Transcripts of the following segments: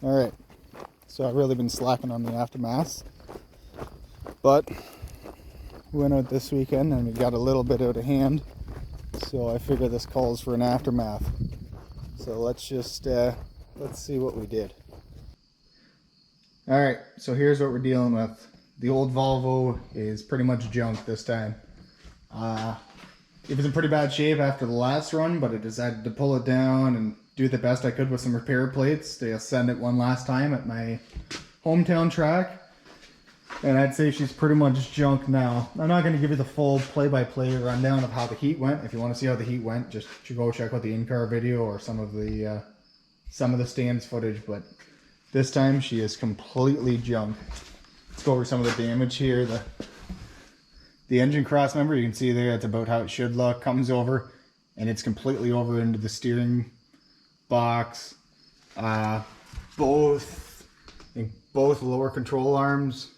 Alright, so I've really been slacking on the aftermath, but we went out this weekend and we got a little bit out of hand, so I figure this calls for an aftermath. So let's just let's see what we did. Alright, so here's what we're dealing with. The old Volvo is pretty much junk this time. It was in pretty bad shape after the last run, but I decided to pull it down and do the best I could with some repair plates to send it one last time at my hometown track. And I'd say she's pretty much junk now. I'm not going to give you the full play-by-play rundown of how the heat went. If you want to see how the heat went, just go check out the in-car video or some of the stands footage. But this time she is completely junk. Let's go over some of the damage here. The engine cross member, you can see there, that's about how it should look. Comes over and it's completely over into the steering box. Both lower control arms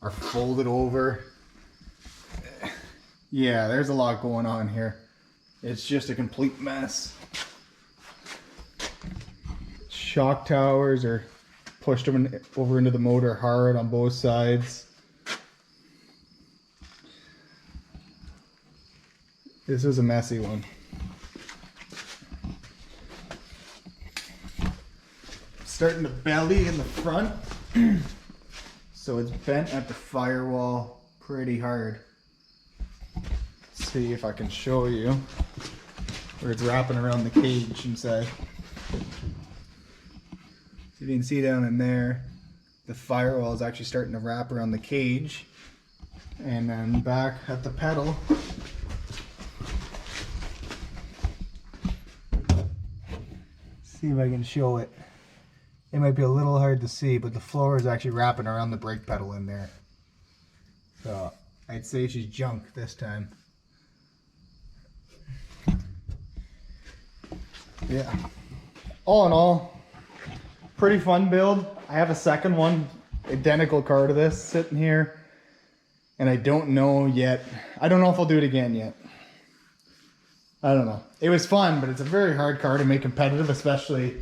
are folded over. Yeah, there's a lot going on here. It's just a complete mess. Shock towers are pushed over into the motor hard on both sides. This was a messy one. Starting to belly in the front. So it's bent at the firewall pretty hard. Let's see if I can show you where it's wrapping around the cage inside. So you can see down in there, the firewall is actually starting to wrap around the cage. And then back at the pedal, see if I can show it. It might be a little hard to see, but the floor is actually wrapping around the brake pedal in there. So I'd say she's junk this time. Yeah. All in all, pretty fun build. I have a second one, identical car to this, sitting here. And I don't know yet. I don't know if I'll do it again yet. I don't know. It was fun, but it's a very hard car to make competitive, especially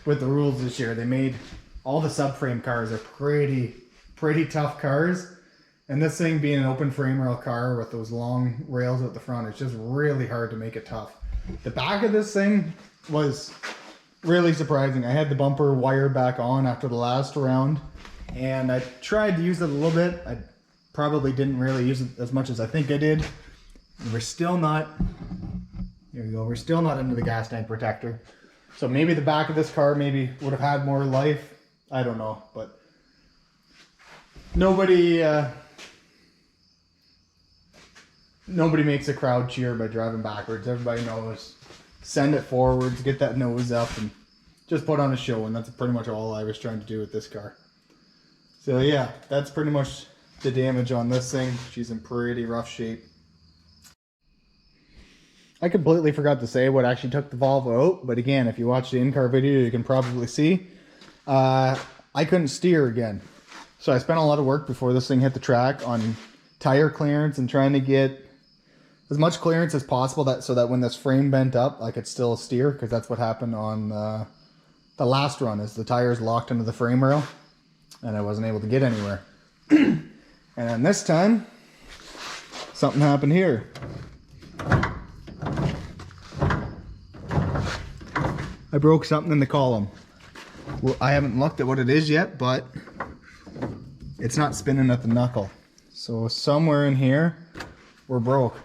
with the rules this year. They made all the subframe cars are pretty tough cars. And this thing being an open frame rail car with those long rails at the front, it's just really hard to make it tough. The back of this thing was really surprising. I had the bumper wired back on after the last round, and I tried to use it a little bit. I probably didn't really use it as much as I think I did. And we're still not, here we go, we're still not into the gas tank protector. So maybe the back of this car maybe would have had more life. I don't know, but nobody makes a crowd cheer by driving backwards. Everybody knows, send it forwards, get that nose up, and just put on a show. And that's pretty much all I was trying to do with this car. So yeah, that's pretty much the damage on this thing. She's in pretty rough shape. I completely forgot to say what actually took the Volvo out, but again, if you watch the in-car video, you can probably see. I couldn't steer again. So I spent a lot of work before this thing hit the track on tire clearance and trying to get as much clearance as possible so that when this frame bent up, I could still steer, because that's what happened on the last run, is the tires locked into the frame rail and I wasn't able to get anywhere. And then this time, something happened here. I broke something in the column. Well, I haven't looked at what it is yet, but it's not spinning at the knuckle. So somewhere in here, we're broke.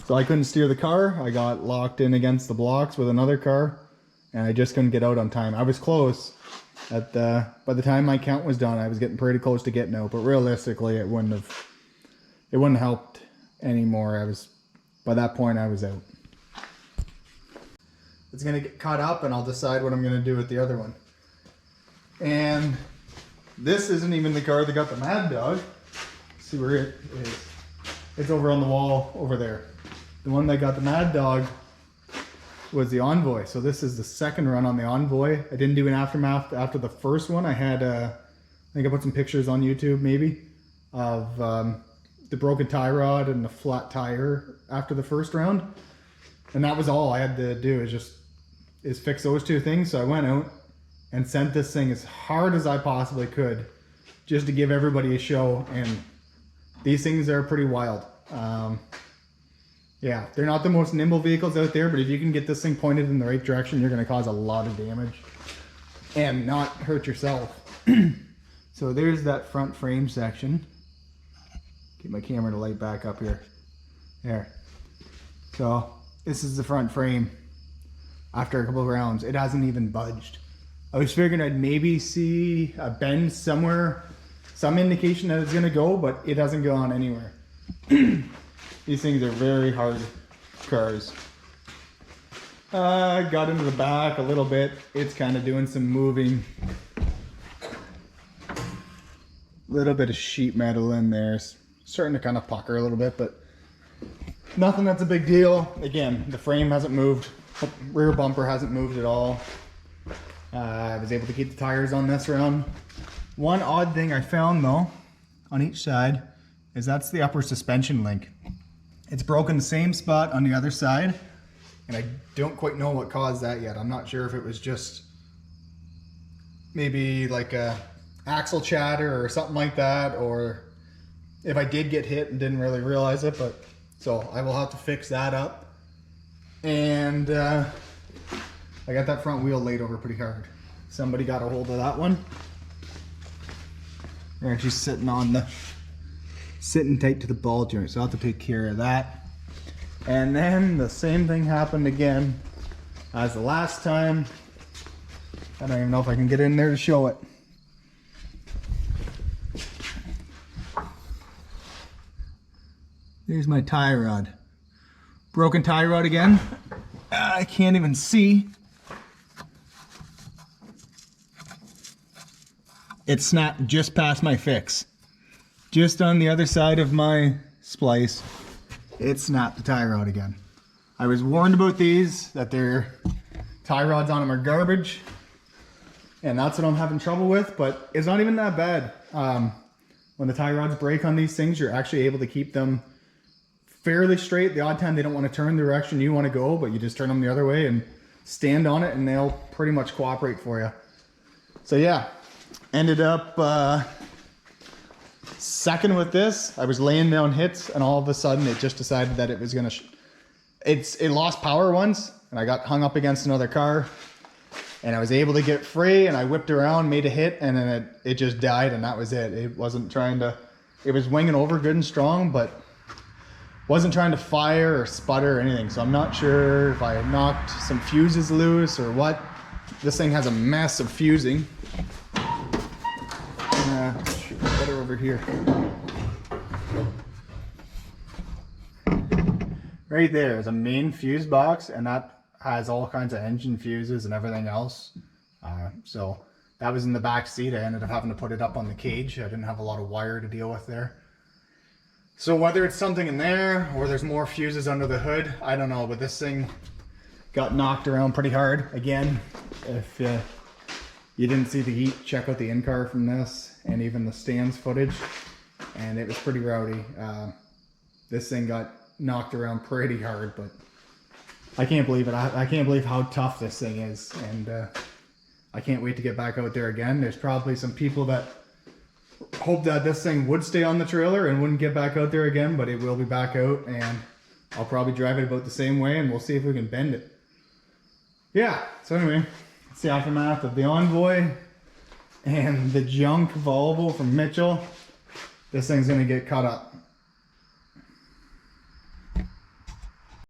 So I couldn't steer the car. I got locked in against the blocks with another car, and I just couldn't get out on time. I was close. By the time my count was done, I was getting pretty close to getting out, but realistically, it wouldn't have helped anymore. By that point, I was out. It's gonna get caught up and I'll decide what I'm gonna do with the other one. And this isn't even the car that got the Mad Dog. Let's see where it is. It's over on the wall over there. The one that got the Mad Dog was the Envoy. So this is the second run on the Envoy. I didn't do an aftermath after the first one. I had, I think I put some pictures on YouTube maybe of the broken tie rod and the flat tire after the first round. And that was all I had to do, is fix those two things. So I went out, and sent this thing as hard as I possibly could just to give everybody a show. And these things are pretty wild. Yeah, they're not the most nimble vehicles out there, but if you can get this thing pointed in the right direction, you're going to cause a lot of damage and not hurt yourself. So there's that front frame section. Get my camera to light back up here. There. So this is the front frame after a couple of rounds. It hasn't even budged. I was figuring I'd maybe see a bend somewhere, some indication that it's going to go, but it hasn't gone anywhere. These things are very hard cars. Got into the back a little bit. It's kind of doing some moving. Little bit of sheet metal in there. It's starting to kind of pucker a little bit, but nothing that's a big deal. Again, the frame hasn't moved. The rear bumper hasn't moved at all. I was able to keep the tires on this round. One odd thing I found though, on each side, is that's the upper suspension link. It's broken the same spot on the other side, and I don't quite know what caused that yet. I'm not sure if it was just maybe like a axle chatter or something like that, or if I did get hit and didn't really realize it, but so I will have to fix that up. And I got that front wheel laid over pretty hard. Somebody got a hold of that one. They're actually sitting tight to the ball joint, so I'll have to take care of that. And then the same thing happened again as the last time. I don't even know if I can get in there to show it. There's my tie rod. Broken tie rod again. I can't even see. It snapped just past my fix. Just on the other side of my splice, it snapped the tie rod again. I was warned about these, that their tie rods on them are garbage, and that's what I'm having trouble with, but it's not even that bad. When the tie rods break on these things, you're actually able to keep them fairly straight. The odd time they don't want to turn the direction you want to go, but you just turn them the other way and stand on it and they'll pretty much cooperate for you. So yeah, ended up second with this. I was laying down hits and all of a sudden it just decided that it was gonna it lost power once, and I got hung up against another car and I was able to get free, and I whipped around, made a hit, and then it just died, and that was it. It wasn't trying to, it was winging over good and strong, but wasn't trying to fire or sputter or anything. So I'm not sure if I knocked some fuses loose or what. This thing has a mess of fusing. Shoot, better over here. Right there is a main fuse box, and that has all kinds of engine fuses and everything else. So that was in the back seat. I ended up having to put it up on the cage. I didn't have a lot of wire to deal with there. So whether it's something in there or there's more fuses under the hood, I don't know, but this thing got knocked around pretty hard. Again, if you didn't see the heat, check out the in-car from this and even the stands footage, and it was pretty rowdy. This thing got knocked around pretty hard, but I can't believe it. I can't believe how tough this thing is, and I can't wait to get back out there again. There's probably some people that hope that this thing would stay on the trailer and wouldn't get back out there again, but it will be back out, and I'll probably drive it about the same way, and we'll see if we can bend it. Yeah, so anyway, it's the aftermath of the Envoy and the junk Volvo from Mitchell. This thing's gonna get cut up.